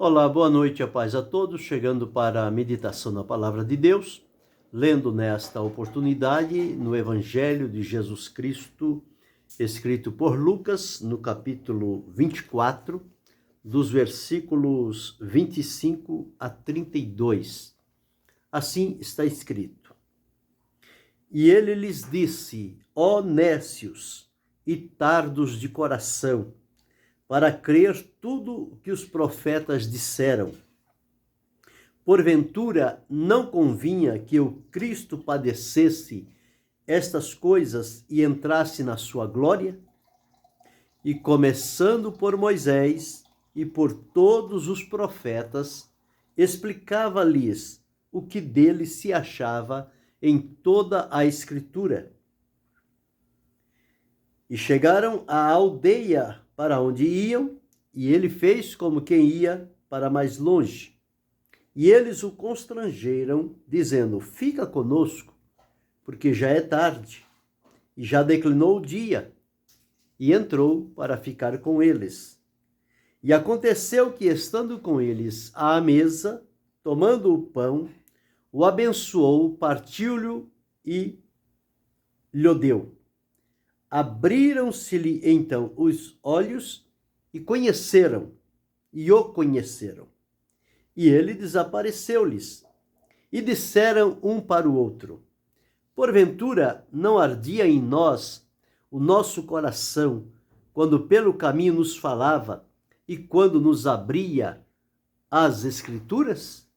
Olá, boa noite, a paz a todos, chegando para a meditação na Palavra de Deus, lendo nesta oportunidade no Evangelho de Jesus Cristo, escrito por Lucas, no capítulo 24, dos versículos 25 a 32. Assim está escrito: E ele lhes disse: Ó nécios e tardos de coração, para crer tudo o que os profetas disseram. Porventura, não convinha que o Cristo padecesse estas coisas e entrasse na sua glória? E começando por Moisés e por todos os profetas, explicava-lhes o que dele se achava em toda a Escritura. E chegaram à aldeia para onde iam, e ele fez como quem ia para mais longe. E eles o constrangeram, dizendo: Fica conosco, porque já é tarde, e já declinou o dia. E entrou para ficar com eles. E aconteceu que, estando com eles à mesa, tomando o pão, o abençoou, partiu-lhe e lhe deu. Abriram-se-lhe então os olhos e o conheceram. E ele desapareceu-lhes. E disseram um para o outro: Porventura não ardia em nós o nosso coração, quando pelo caminho nos falava e quando nos abria as Escrituras?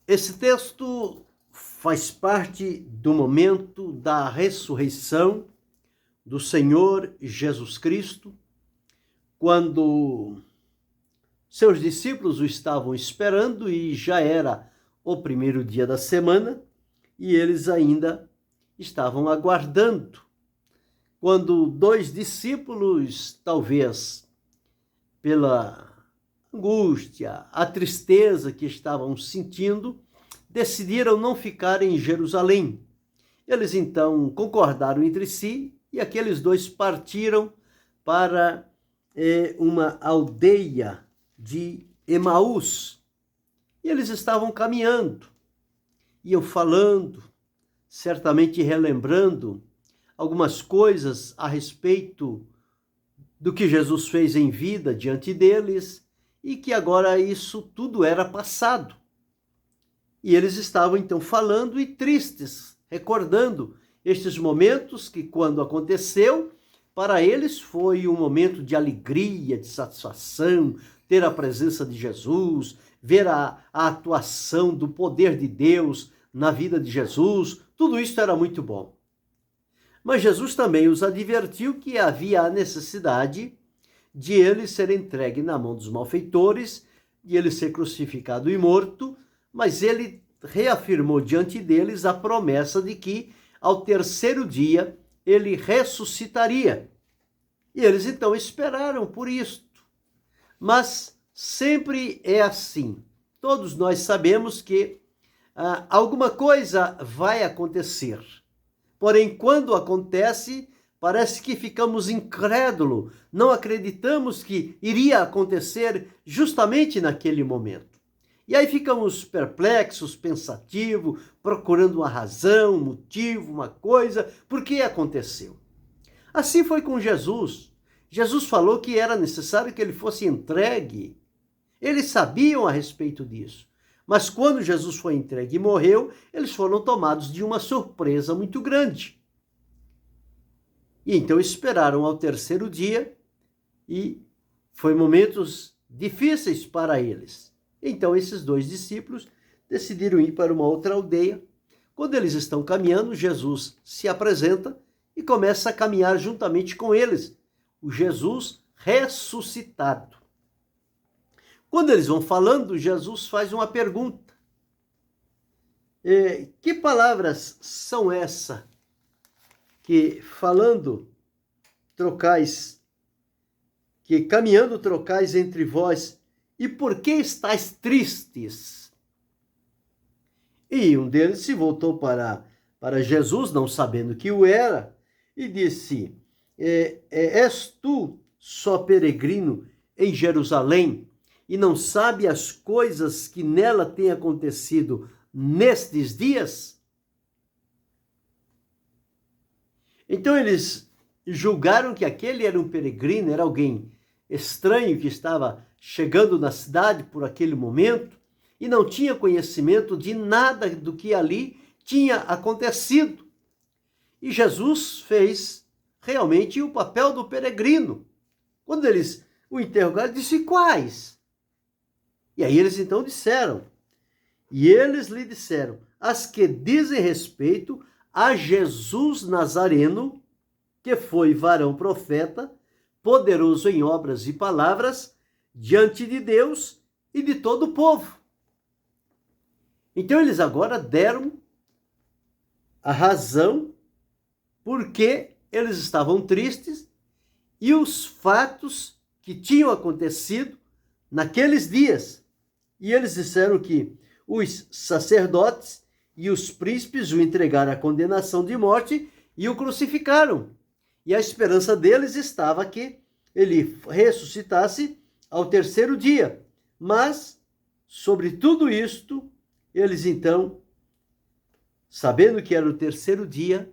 Esse texto faz parte do momento da ressurreição do Senhor Jesus Cristo, quando seus discípulos o estavam esperando e já era o primeiro dia da semana e eles ainda estavam aguardando. Quando dois discípulos, talvez pela angústia, a tristeza que estavam sentindo, decidiram não ficar em Jerusalém. Eles então concordaram entre si e aqueles dois partiram para uma aldeia de Emaús. E eles estavam caminhando, iam falando, certamente relembrando algumas coisas a respeito do que Jesus fez em vida diante deles e que agora isso tudo era passado. E eles estavam então falando e tristes, recordando estes momentos que, quando aconteceu, para eles foi um momento de alegria, de satisfação, ter a presença de Jesus, ver a atuação do poder de Deus na vida de Jesus, tudo isso era muito bom. Mas Jesus também os advertiu que havia a necessidade de ele ser entregue na mão dos malfeitores, de ele ser crucificado e morto, mas ele reafirmou diante deles a promessa de que, ao terceiro dia, ele ressuscitaria. E eles então esperaram por isto. Mas sempre é assim. Todos nós sabemos que alguma coisa vai acontecer. Porém, quando acontece, parece que ficamos incrédulos, não acreditamos que iria acontecer justamente naquele momento. E aí ficamos perplexos, pensativos, procurando uma razão, um motivo, uma coisa, por que aconteceu. Assim foi com Jesus. Jesus falou que era necessário que ele fosse entregue. Eles sabiam a respeito disso. Mas quando Jesus foi entregue e morreu, eles foram tomados de uma surpresa muito grande. E então esperaram ao terceiro dia e foi momentos difíceis para eles. Então esses dois discípulos decidiram ir para uma outra aldeia. Quando eles estão caminhando, Jesus se apresenta e começa a caminhar juntamente com eles. O Jesus ressuscitado. Quando eles vão falando, Jesus faz uma pergunta. Que palavras são essas que falando trocais, que caminhando trocais entre vós, e por que estáis tristes? E um deles se voltou para Jesus, não sabendo que o era, e disse: És tu só peregrino em Jerusalém e não sabe as coisas que nela têm acontecido nestes dias? Então eles julgaram que aquele era um peregrino, era alguém estranho que estava chegando na cidade por aquele momento e não tinha conhecimento de nada do que ali tinha acontecido. E Jesus fez realmente o papel do peregrino. Quando eles o interrogaram, disse: quais? E aí eles então disseram, e eles lhe disseram: as que dizem respeito a Jesus Nazareno, que foi varão profeta, poderoso em obras e palavras, diante de Deus e de todo o povo. Então eles agora deram a razão porque eles estavam tristes e os fatos que tinham acontecido naqueles dias. E eles disseram que os sacerdotes e os príncipes o entregaram à condenação de morte e o crucificaram. E a esperança deles estava que ele ressuscitasse ao terceiro dia. Mas, sobre tudo isto, eles então, sabendo que era o terceiro dia,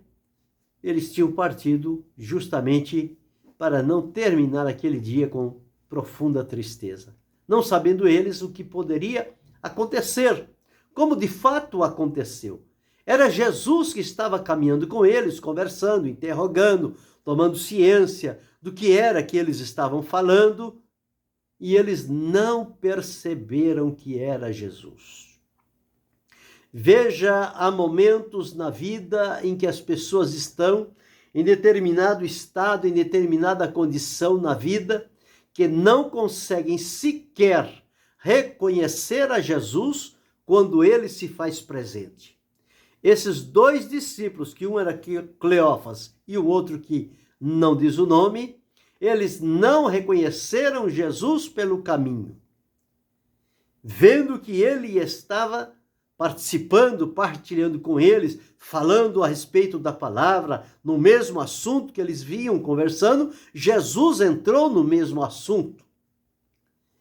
eles tinham partido justamente para não terminar aquele dia com profunda tristeza. Não sabendo eles o que poderia acontecer, como de fato aconteceu. Era Jesus que estava caminhando com eles, conversando, interrogando, tomando ciência do que era que eles estavam falando, e eles não perceberam que era Jesus. Veja, há momentos na vida em que as pessoas estão em determinado estado, em determinada condição na vida, que não conseguem sequer reconhecer a Jesus quando ele se faz presente. Esses dois discípulos, que um era Cleófas e o outro que não diz o nome, eles não reconheceram Jesus pelo caminho. Vendo que ele estava participando, partilhando com eles, falando a respeito da palavra, no mesmo assunto que eles vinham conversando, Jesus entrou no mesmo assunto.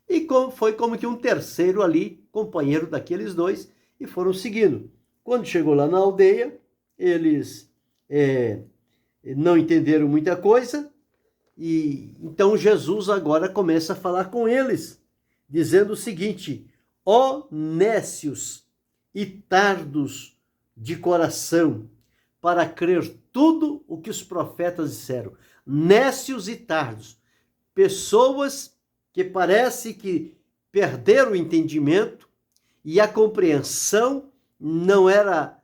E foi como que um terceiro ali, companheiro daqueles dois, e foram seguindo. Quando chegou lá na aldeia, eles não entenderam muita coisa, e então Jesus agora começa a falar com eles, dizendo o seguinte: ó nécios e tardos de coração, para crer tudo o que os profetas disseram. Nécios e tardos, pessoas que parece que perderam o entendimento e a compreensão não era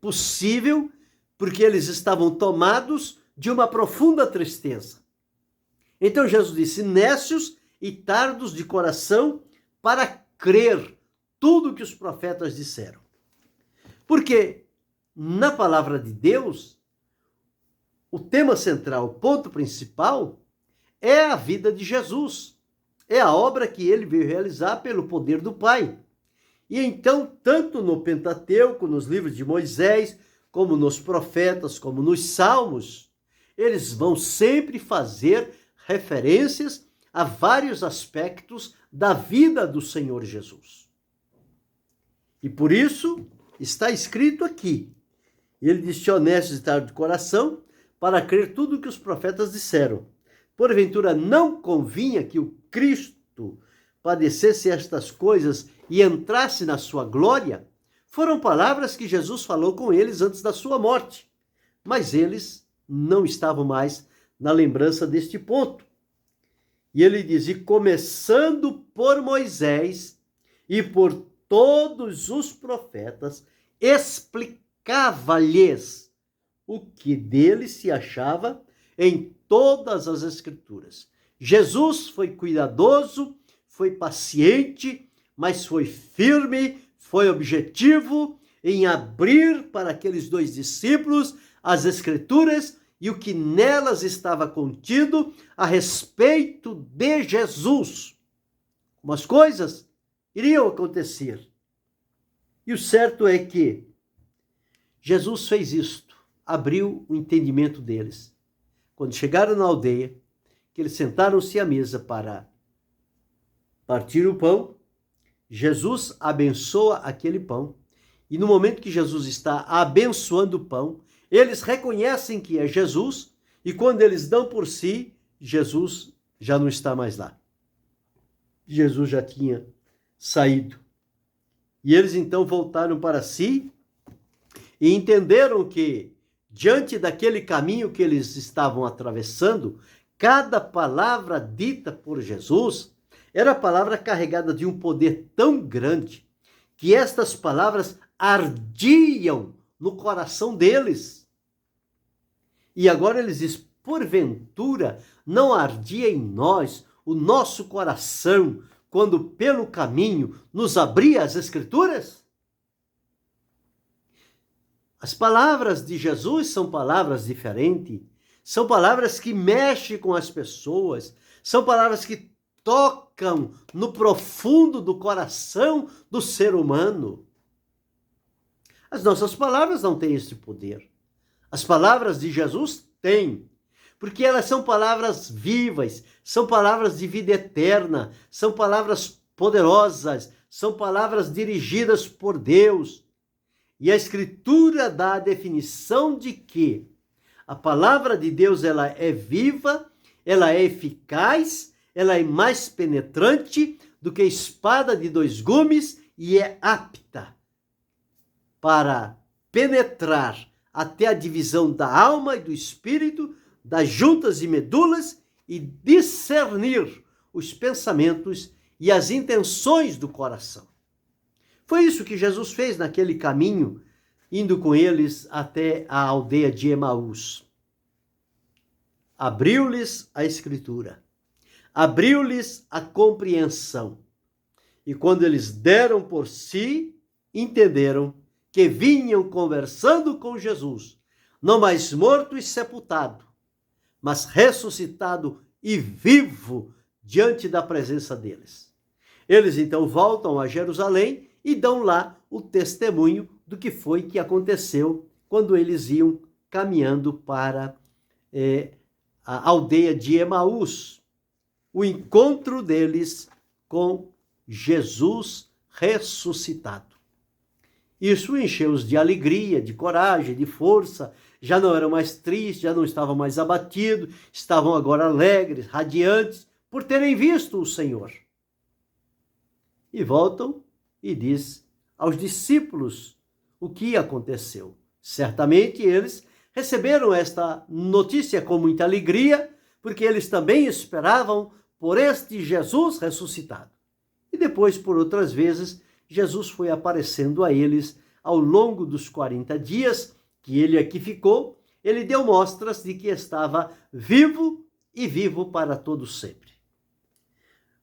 possível, porque eles estavam tomados de uma profunda tristeza. Então Jesus disse: nécios e tardos de coração, para crer tudo o que os profetas disseram. Porque na palavra de Deus, o tema central, o ponto principal, é a vida de Jesus. É a obra que ele veio realizar pelo poder do Pai. E então, tanto no Pentateuco, nos livros de Moisés, como nos profetas, como nos salmos, eles vão sempre fazer referências a vários aspectos da vida do Senhor Jesus. E por isso está escrito aqui. Ele disse: honestos e tardos de coração, para crer tudo o que os profetas disseram. Porventura não convinha que o Cristo padecesse estas coisas e entrasse na sua glória? Foram palavras que Jesus falou com eles antes da sua morte. Mas eles não estavam mais na lembrança deste ponto. E ele diz: e começando por Moisés e por todos os profetas, explicava-lhes o que dele se achava em todas as Escrituras. Jesus foi cuidadoso, foi paciente, mas foi firme, foi objetivo em abrir para aqueles dois discípulos as Escrituras e o que nelas estava contido a respeito de Jesus. Como as coisas iriam acontecer. E o certo é que Jesus fez isto, abriu o entendimento deles. Quando chegaram na aldeia, que eles sentaram-se à mesa para partir o pão, Jesus abençoa aquele pão. E no momento que Jesus está abençoando o pão, eles reconhecem que é Jesus, e quando eles dão por si, Jesus já não está mais lá. Jesus já tinha saído. E eles então voltaram para si e entenderam que, diante daquele caminho que eles estavam atravessando, cada palavra dita por Jesus era palavra carregada de um poder tão grande que estas palavras ardiam no coração deles. E agora eles dizem, porventura não ardia em nós o nosso coração quando pelo caminho nos abria as Escrituras? As palavras de Jesus são palavras diferentes, são palavras que mexem com as pessoas, são palavras que tocam no profundo do coração do ser humano. As nossas palavras não têm esse poder. As palavras de Jesus têm, porque elas são palavras vivas, são palavras de vida eterna, são palavras poderosas, são palavras dirigidas por Deus. E a Escritura dá a definição de que a palavra de Deus ela é viva, ela é eficaz, ela é mais penetrante do que espada de dois gumes e é apta para penetrar até a divisão da alma e do espírito, das juntas e medulas, e discernir os pensamentos e as intenções do coração. Foi isso que Jesus fez naquele caminho, indo com eles até a aldeia de Emaús. Abriu-lhes a Escritura, abriu-lhes a compreensão. E quando eles deram por si, entenderam que vinham conversando com Jesus, não mais morto e sepultado, mas ressuscitado e vivo diante da presença deles. Eles então voltam a Jerusalém e dão lá o testemunho do que foi que aconteceu quando eles iam caminhando para a aldeia de Emaús, o encontro deles com Jesus ressuscitado. Isso encheu-os de alegria, de coragem, de força, já não eram mais tristes, já não estavam mais abatidos, estavam agora alegres, radiantes, por terem visto o Senhor. E voltam e diz aos discípulos o que aconteceu. Certamente eles receberam esta notícia com muita alegria, porque eles também esperavam por este Jesus ressuscitado. E depois, por outras vezes, Jesus foi aparecendo a eles ao longo dos 40 dias que ele aqui ficou. Ele deu mostras de que estava vivo e vivo para todo sempre.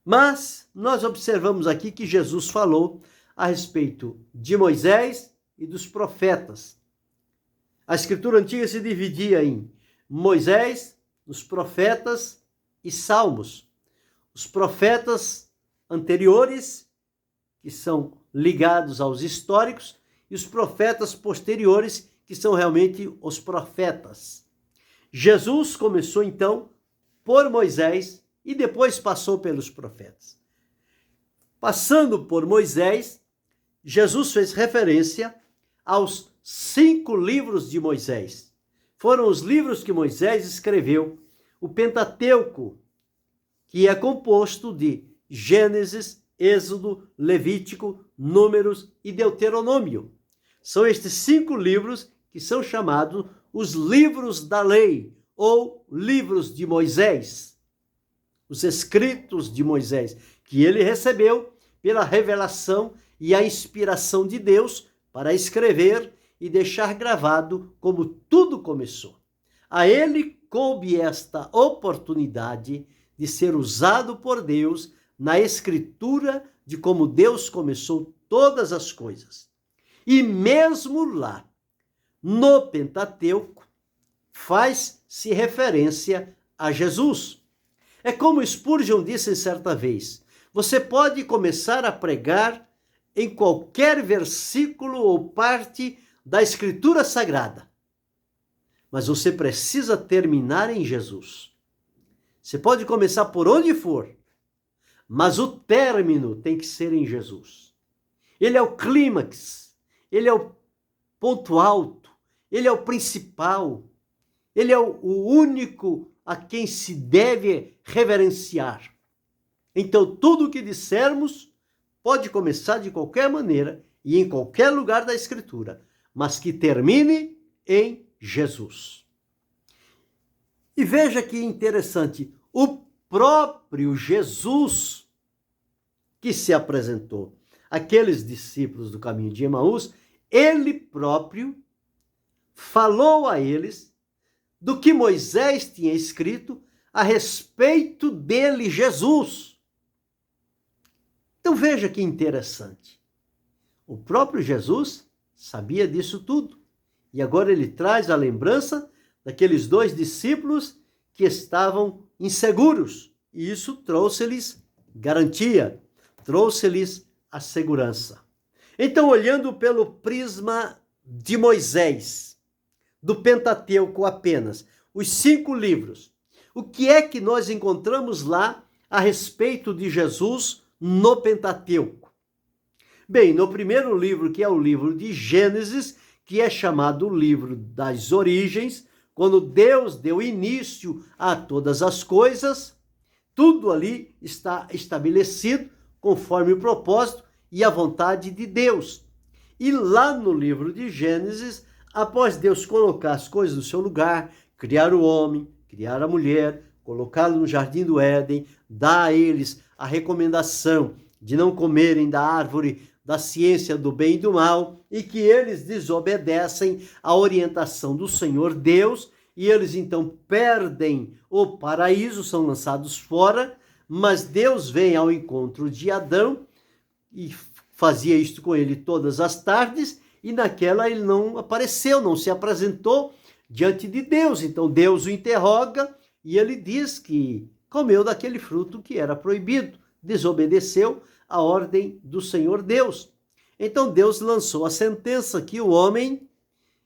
Mas nós observamos aqui que Jesus falou a respeito de Moisés e dos profetas. A Escritura Antiga se dividia em Moisés, os profetas e Salmos. Os profetas anteriores, que são ligados aos históricos, e os profetas posteriores, que são realmente os profetas. Jesus começou então por Moisés e depois passou pelos profetas. Passando por Moisés, Jesus fez referência aos 5 livros de Moisés. Foram os livros que Moisés escreveu, o Pentateuco, que é composto de Gênesis, Êxodo, Levítico, Números e Deuteronômio. São estes 5 livros que são chamados os livros da lei, ou livros de Moisés. Os escritos de Moisés, que ele recebeu pela revelação e a inspiração de Deus para escrever e deixar gravado como tudo começou. A ele coube esta oportunidade de ser usado por Deus na escritura de como Deus começou todas as coisas. E mesmo lá, no Pentateuco, faz-se referência a Jesus. É como Spurgeon disse certa vez, você pode começar a pregar em qualquer versículo ou parte da Escritura Sagrada, mas você precisa terminar em Jesus. Você pode começar por onde for, mas o término tem que ser em Jesus. Ele é o clímax, ele é o ponto alto, ele é o principal, ele é o único a quem se deve reverenciar. Então, tudo o que dissermos pode começar de qualquer maneira e em qualquer lugar da Escritura, mas que termine em Jesus. E veja que interessante, o próprio Jesus que se apresentou àqueles discípulos do caminho de Emaús, ele próprio falou a eles do que Moisés tinha escrito a respeito dele, Jesus. Então veja que interessante. O próprio Jesus sabia disso tudo. E agora ele traz a lembrança daqueles dois discípulos que estavam inseguros. E isso trouxe-lhes garantia, trouxe-lhes a segurança. Então, olhando pelo prisma de Moisés, do Pentateuco apenas, os 5 livros, o que é que nós encontramos lá a respeito de Jesus no Pentateuco? Bem, no primeiro livro, que é o livro de Gênesis, que é chamado o livro das origens, quando Deus deu início a todas as coisas, tudo ali está estabelecido conforme o propósito e a vontade de Deus. E lá no livro de Gênesis, após Deus colocar as coisas no seu lugar, criar o homem, criar a mulher, colocá-lo no jardim do Éden, dar a eles a recomendação de não comerem da árvore da ciência do bem e do mal, e que eles desobedecem à orientação do Senhor Deus, e eles então perdem o paraíso, são lançados fora, mas Deus vem ao encontro de Adão e fazia isto com ele todas as tardes, e naquela ele não apareceu, não se apresentou diante de Deus. Então Deus o interroga e ele diz que comeu daquele fruto que era proibido, desobedeceu a ordem do Senhor Deus. Então Deus lançou a sentença que o homem,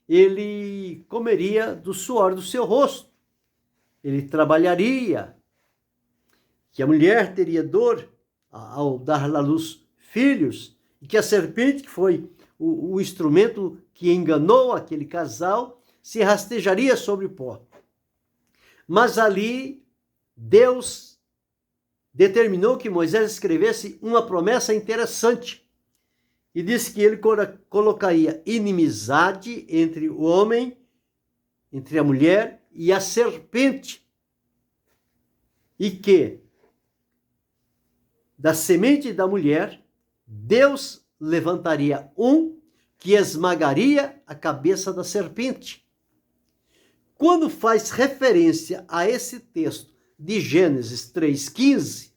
ele comeria do suor do seu rosto, ele trabalharia, que a mulher teria dor ao dar à luz filhos, e que a serpente, que foi o instrumento que enganou aquele casal, se rastejaria sobre o pó. Mas ali Deus determinou que Moisés escrevesse uma promessa interessante e disse que ele colocaria inimizade entre o homem, entre a mulher e a serpente, e que da semente da mulher Deus levantaria um que esmagaria a cabeça da serpente. Quando faz referência a esse texto de Gênesis 3,15,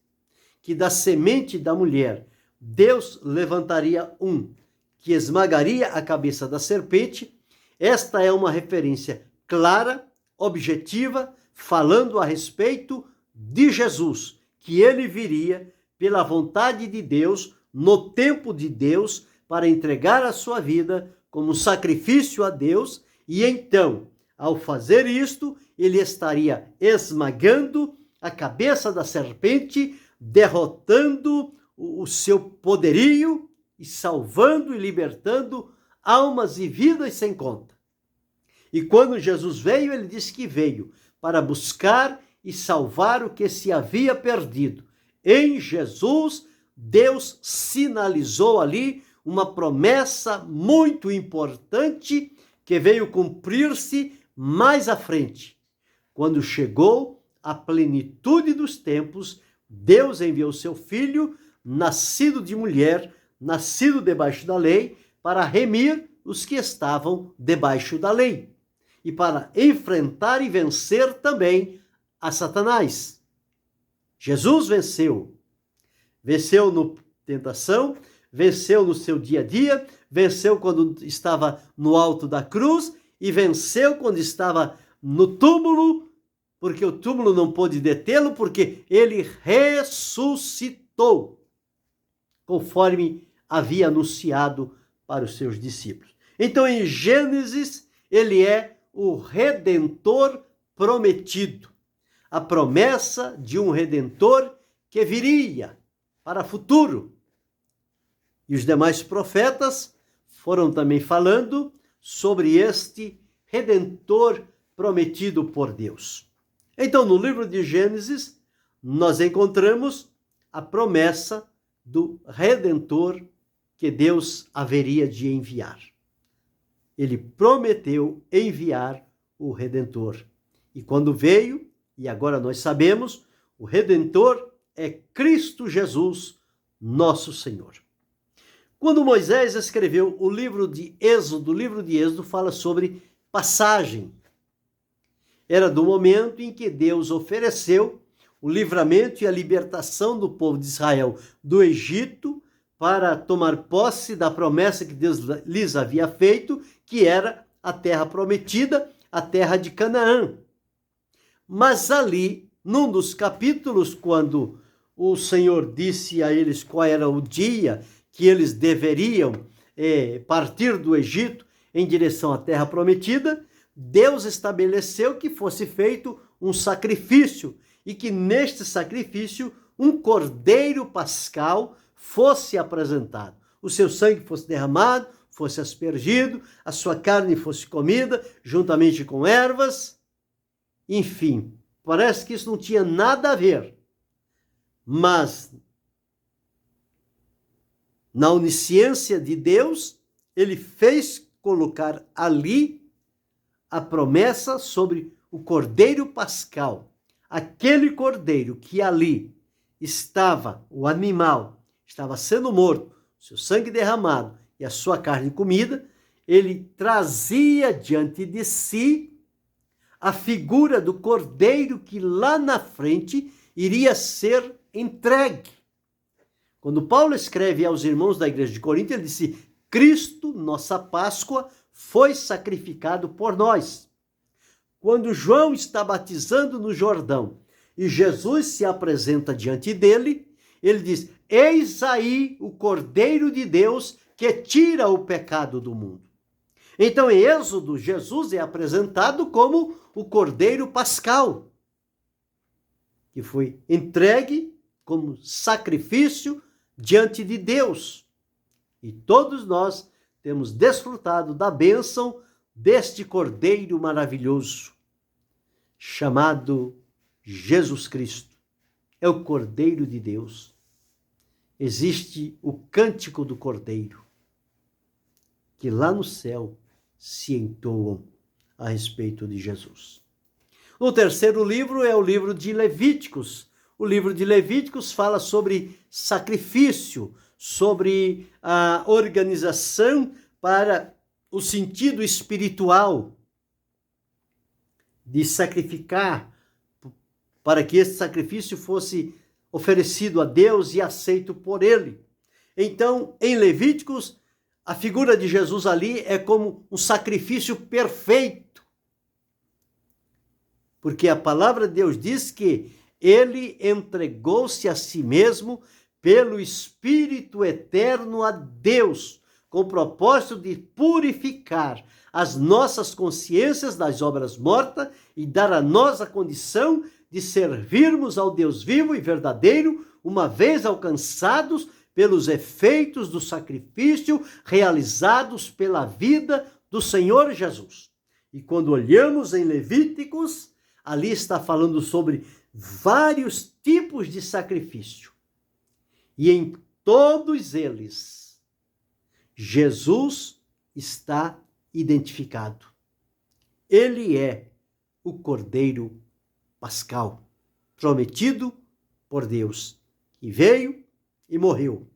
que da semente da mulher Deus levantaria um que esmagaria a cabeça da serpente, esta é uma referência clara, objetiva, falando a respeito de Jesus, que ele viria pela vontade de Deus, no tempo de Deus, para entregar a sua vida como sacrifício a Deus, e então, ao fazer isto, ele estaria esmagando a cabeça da serpente, derrotando o seu poderio e salvando e libertando almas e vidas sem conta. E quando Jesus veio, ele disse que veio para buscar e salvar o que se havia perdido. Em Jesus, Deus sinalizou ali uma promessa muito importante que veio cumprir-se mais à frente. Quando chegou a plenitude dos tempos, Deus enviou seu Filho, nascido de mulher, nascido debaixo da lei, para remir os que estavam debaixo da lei e para enfrentar e vencer também a Satanás. Jesus venceu. Venceu na tentação, venceu no seu dia a dia, venceu quando estava no alto da cruz e venceu quando estava no túmulo, porque o túmulo não pôde detê-lo, porque ele ressuscitou, conforme havia anunciado para os seus discípulos. Então, em Gênesis, ele é o Redentor prometido, a promessa de um Redentor que viria, para futuro. E os demais profetas foram também falando sobre este Redentor prometido por Deus. Então, no livro de Gênesis, nós encontramos a promessa do Redentor que Deus haveria de enviar. Ele prometeu enviar o Redentor. E quando veio, e agora nós sabemos, o Redentor é Cristo Jesus, nosso Senhor. Quando Moisés escreveu o livro de Êxodo fala sobre passagem. Era do momento em que Deus ofereceu o livramento e a libertação do povo de Israel do Egito para tomar posse da promessa que Deus lhes havia feito, que era a terra prometida, a terra de Canaã. Mas ali, num dos capítulos, quando o Senhor disse a eles qual era o dia que eles deveriam partir do Egito em direção à terra prometida, Deus estabeleceu que fosse feito um sacrifício e que neste sacrifício um cordeiro pascal fosse apresentado. O seu sangue fosse derramado, fosse aspergido, a sua carne fosse comida juntamente com ervas. Enfim, parece que isso não tinha nada a ver. Mas, na onisciência de Deus, ele fez colocar ali a promessa sobre o cordeiro pascal. Aquele cordeiro que ali estava, o animal, estava sendo morto, seu sangue derramado e a sua carne comida, ele trazia diante de si a figura do cordeiro que lá na frente iria ser entregue. Quando Paulo escreve aos irmãos da igreja de Corinto, ele disse: Cristo, nossa Páscoa, foi sacrificado por nós. Quando João está batizando no Jordão e Jesus se apresenta diante dele, ele diz: eis aí o Cordeiro de Deus que tira o pecado do mundo. Então, em Êxodo, Jesus é apresentado como o Cordeiro Pascal, que foi entregue como sacrifício diante de Deus. E todos nós temos desfrutado da bênção deste Cordeiro maravilhoso, chamado Jesus Cristo. É o Cordeiro de Deus. Existe o cântico do Cordeiro, que lá no céu se entoam a respeito de Jesus. O terceiro livro é o livro de Levíticos. O livro de Levíticos fala sobre sacrifício, sobre a organização para o sentido espiritual de sacrificar, para que esse sacrifício fosse oferecido a Deus e aceito por ele. Então, em Levíticos, a figura de Jesus ali é como um sacrifício perfeito. Porque a palavra de Deus diz que ele entregou-se a si mesmo pelo Espírito eterno a Deus, com o propósito de purificar as nossas consciências das obras mortas e dar a nós a condição de servirmos ao Deus vivo e verdadeiro, uma vez alcançados pelos efeitos do sacrifício realizados pela vida do Senhor Jesus. E quando olhamos em Levíticos, ali está falando sobre vários tipos de sacrifício. E em todos eles, Jesus está identificado. Ele é o Cordeiro Pascal, prometido por Deus, que veio e morreu.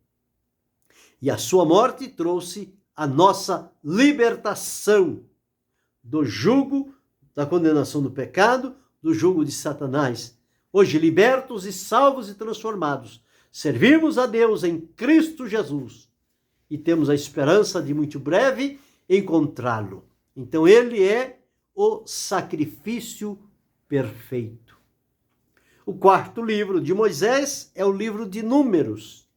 E a sua morte trouxe a nossa libertação do jugo da condenação do pecado, do jugo de Satanás. Hoje, libertos e salvos e transformados, servimos a Deus em Cristo Jesus e temos a esperança de muito breve encontrá-lo. Então, ele é o sacrifício perfeito. O quarto livro de Moisés é o livro de Números.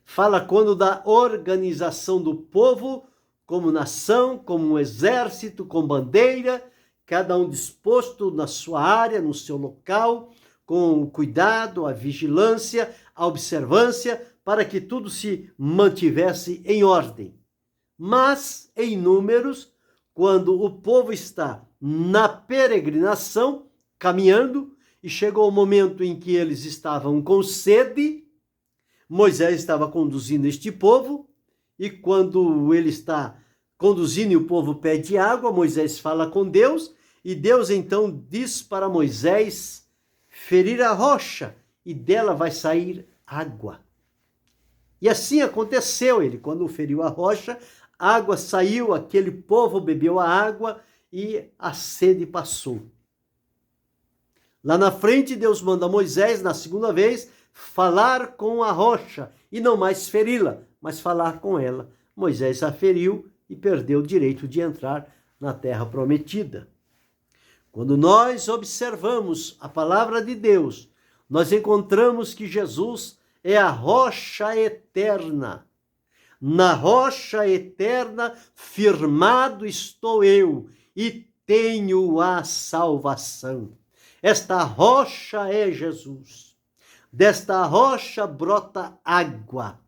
Fala quando da organização do povo como nação, como um exército, com bandeira, cada um disposto na sua área, no seu local, com o cuidado, a vigilância, a observância, para que tudo se mantivesse em ordem. Mas, em Números, quando o povo está na peregrinação, caminhando, e chegou o momento em que eles estavam com sede, Moisés estava conduzindo este povo, e quando ele está conduzindo e o povo pede água, Moisés fala com Deus, e Deus então diz para Moisés ferir a rocha, e dela vai sair água. E assim aconteceu, ele quando feriu a rocha, a água saiu, aquele povo bebeu a água e a sede passou. Lá na frente, Deus manda Moisés, na segunda vez, falar com a rocha, e não mais feri-la, mas falar com ela. Moisés a feriu e perdeu o direito de entrar na terra prometida. Quando nós observamos a palavra de Deus, nós encontramos que Jesus é a rocha eterna. Na rocha eterna firmado estou eu e tenho a salvação. Esta rocha é Jesus. Desta rocha brota água,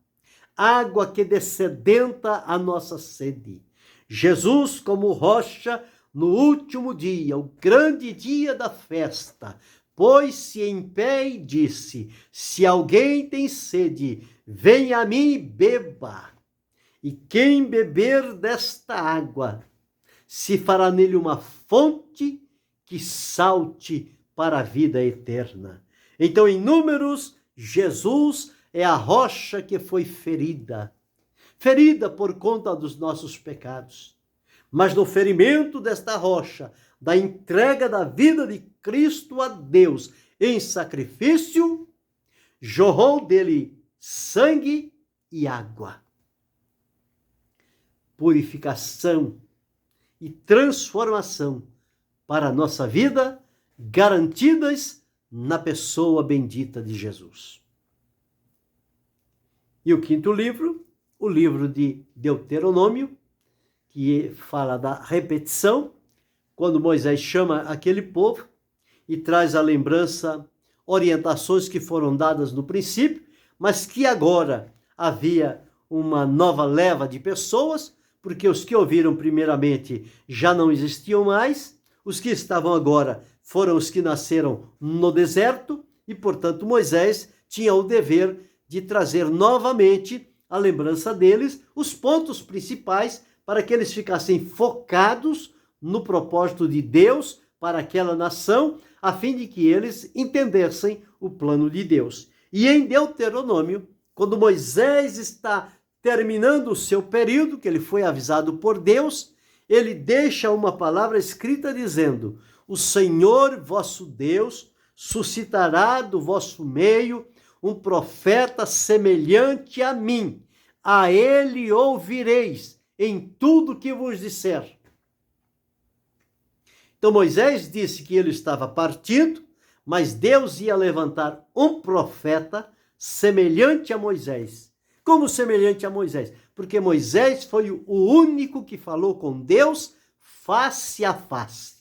água que dessedenta a nossa sede. Jesus, como rocha, no último dia, o grande dia da festa, pôs-se em pé e disse: se alguém tem sede, venha a mim e beba. E quem beber desta água, se fará nele uma fonte que salte para a vida eterna. Então, em Números, Jesus é a rocha que foi ferida por conta dos nossos pecados. Mas no ferimento desta rocha, da entrega da vida de Cristo a Deus em sacrifício, jorrou dele sangue e água. Purificação e transformação para a nossa vida, garantidas na pessoa bendita de Jesus. E o quinto livro, o livro de Deuteronômio, que fala da repetição, quando Moisés chama aquele povo e traz à lembrança orientações que foram dadas no princípio, mas que agora havia uma nova leva de pessoas, porque os que ouviram primeiramente já não existiam mais, os que estavam agora foram os que nasceram no deserto, e, portanto, Moisés tinha o dever de trazer novamente a lembrança deles, os pontos principais, para que eles ficassem focados no propósito de Deus para aquela nação, a fim de que eles entendessem o plano de Deus. E em Deuteronômio, quando Moisés está terminando o seu período, que ele foi avisado por Deus, ele deixa uma palavra escrita dizendo: o Senhor vosso Deus suscitará do vosso meio um profeta semelhante a mim. A ele ouvireis em tudo que vos disser. Então Moisés disse que ele estava partido, mas Deus ia levantar um profeta semelhante a Moisés. Como semelhante a Moisés? Porque Moisés foi o único que falou com Deus face a face.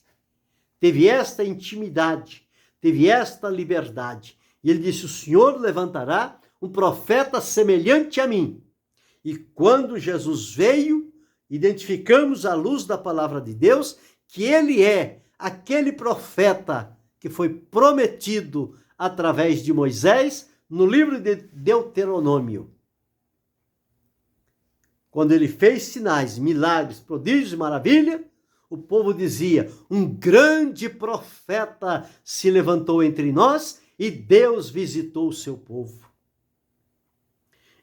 Teve esta intimidade, teve esta liberdade. E ele disse: o Senhor levantará um profeta semelhante a mim. E quando Jesus veio, identificamos à luz da palavra de Deus que ele é aquele profeta que foi prometido através de Moisés no livro de Deuteronômio. Quando ele fez sinais, milagres, prodígios e maravilha, o povo dizia: um grande profeta se levantou entre nós e Deus visitou o seu povo.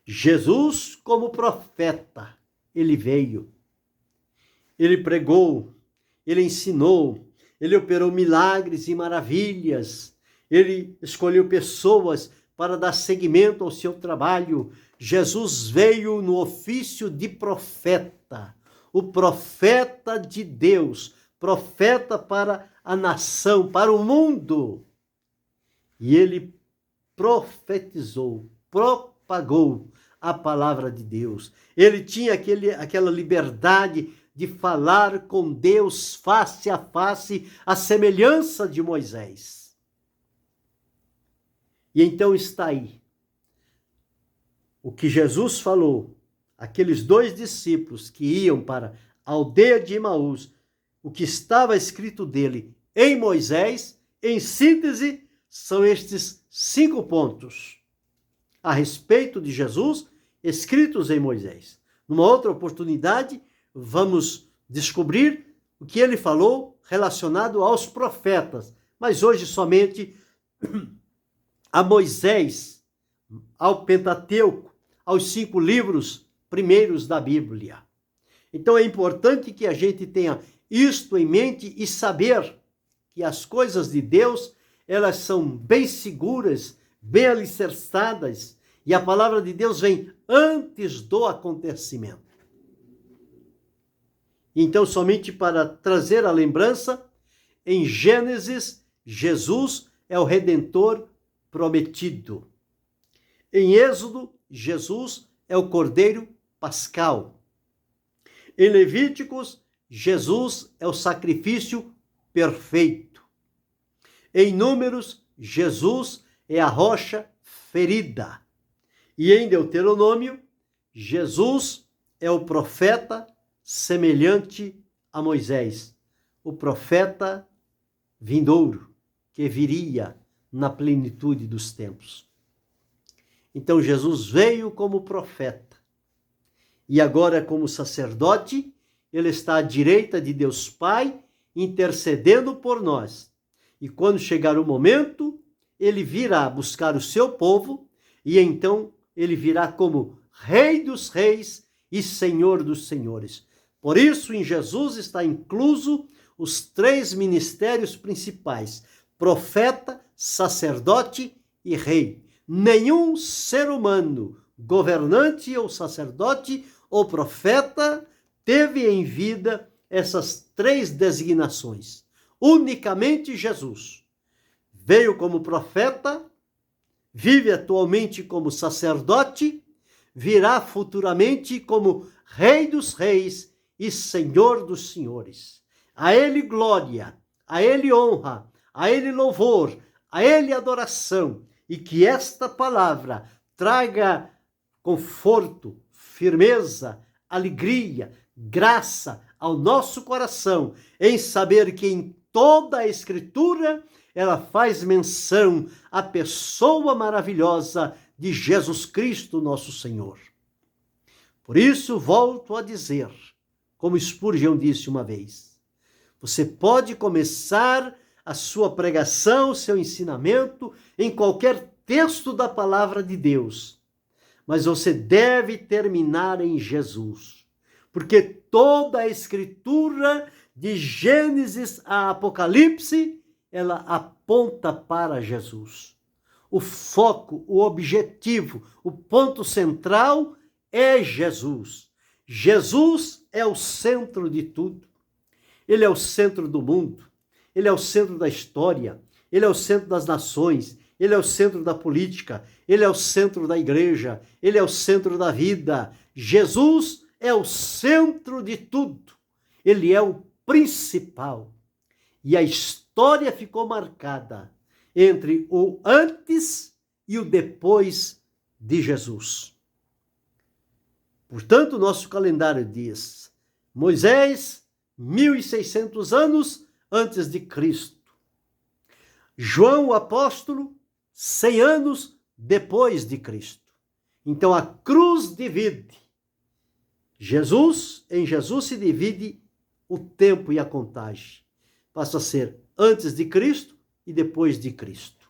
Jesus, como profeta, ele veio, ele pregou, ele ensinou, ele operou milagres e maravilhas, ele escolheu pessoas para dar seguimento ao seu trabalho. Jesus veio no ofício de profeta, o profeta de Deus, profeta para a nação, para o mundo. E ele profetizou, propagou a palavra de Deus. Ele tinha aquela liberdade de falar com Deus face a face, à semelhança de Moisés. E então está aí o que Jesus falou, aqueles 2 discípulos que iam para a aldeia de Emaús, o que estava escrito dele em Moisés, em síntese, são estes 5 pontos a respeito de Jesus, escritos em Moisés. Numa outra oportunidade, vamos descobrir o que ele falou relacionado aos profetas, mas hoje somente a Moisés, ao Pentateuco, aos 5 livros primeiros da Bíblia. Então é importante que a gente tenha isto em mente e saber que as coisas de Deus, elas são bem seguras, bem alicerçadas, e a palavra de Deus vem antes do acontecimento. Então, somente para trazer a lembrança, em Gênesis, Jesus é o Redentor prometido. Em Êxodo, Jesus é o Cordeiro Pascal. Em Levíticos, Jesus é o sacrifício perfeito. Em Números, Jesus é a rocha ferida. E em Deuteronômio, Jesus é o profeta semelhante a Moisés, o profeta vindouro, que viria na plenitude dos tempos. Então Jesus veio como profeta, e agora como sacerdote, ele está à direita de Deus Pai, intercedendo por nós. E quando chegar o momento, ele virá buscar o seu povo, e então ele virá como Rei dos Reis e Senhor dos Senhores. Por isso, em Jesus está incluso os 3 ministérios principais: profeta, sacerdote e rei. Nenhum ser humano, governante ou sacerdote ou profeta, teve em vida essas 3 designações. Unicamente Jesus. Veio como profeta, vive atualmente como sacerdote, virá futuramente como Rei dos Reis e Senhor dos Senhores. A ele glória, a ele honra, a ele louvor, a ele adoração, e que esta palavra traga conforto, firmeza, alegria, graça ao nosso coração, em saber que em toda a Escritura ela faz menção à pessoa maravilhosa de Jesus Cristo, nosso Senhor. Por isso, volto a dizer, como Spurgeon disse uma vez, você pode começar a sua pregação, seu ensinamento, em qualquer texto da palavra de Deus, mas você deve terminar em Jesus, porque toda a Escritura, de Gênesis a Apocalipse, ela aponta para Jesus. O foco, o objetivo, o ponto central é Jesus. Jesus é o centro de tudo. Ele é o centro do mundo. Ele é o centro da história. Ele é o centro das nações. Ele é o centro da política. Ele é o centro da igreja. Ele é o centro da vida. Jesus é o centro de tudo. Ele é o principal. E a história ficou marcada entre o antes e o depois de Jesus. Portanto, nosso calendário diz: Moisés, 1.600 anos antes de Cristo. João, o apóstolo, 100 anos depois de Cristo. Então, a cruz divide. Em Jesus se divide o tempo e a contagem. Passa a ser antes de Cristo e depois de Cristo.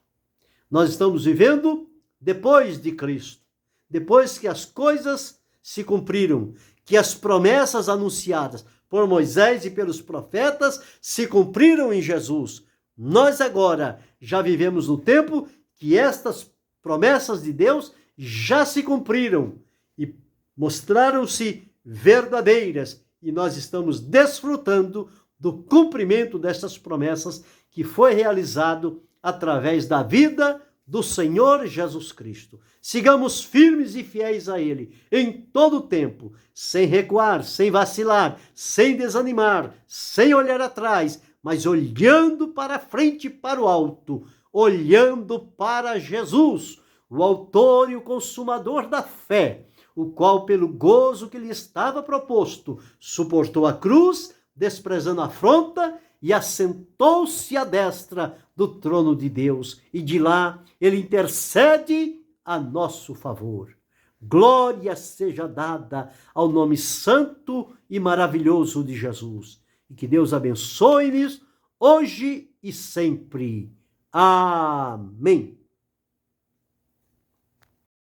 Nós estamos vivendo depois de Cristo. Depois que as coisas se cumpriram, que as promessas anunciadas por Moisés e pelos profetas se cumpriram em Jesus. Nós agora já vivemos no tempo que estas promessas de Deus já se cumpriram e mostraram-se verdadeiras, e nós estamos desfrutando do cumprimento dessas promessas que foi realizado através da vida do Senhor Jesus Cristo. Sigamos firmes e fiéis a Ele em todo o tempo, sem recuar, sem vacilar, sem desanimar, sem olhar atrás, mas olhando para frente e para o alto, olhando para Jesus, o autor e o consumador da fé, o qual, pelo gozo que lhe estava proposto, suportou a cruz, desprezando a afronta, e assentou-se à destra do trono de Deus, e de lá ele intercede a nosso favor. Glória seja dada ao nome santo e maravilhoso de Jesus. E que Deus abençoe-nos hoje e sempre. Amém.